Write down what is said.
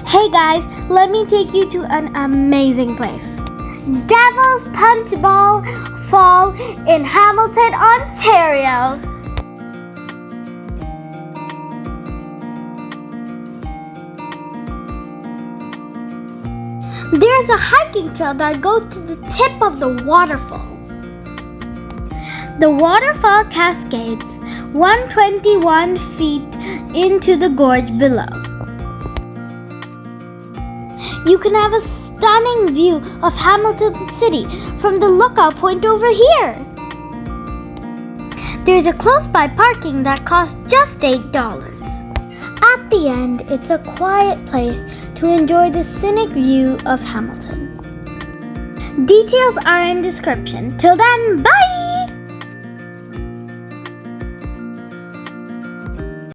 Hey guys, let me take you to an amazing place. Devil's Punchbowl Fall in Hamilton, Ontario. There's a hiking trail that goes to the tip of the waterfall. The waterfall cascades 121 feet into the gorge below. You can have a stunning view of Hamilton City from the lookout point over here. There's a close-by parking that costs just $8. At the end, it's a quiet place to enjoy the scenic view of Hamilton. Details are in description. Till then, bye!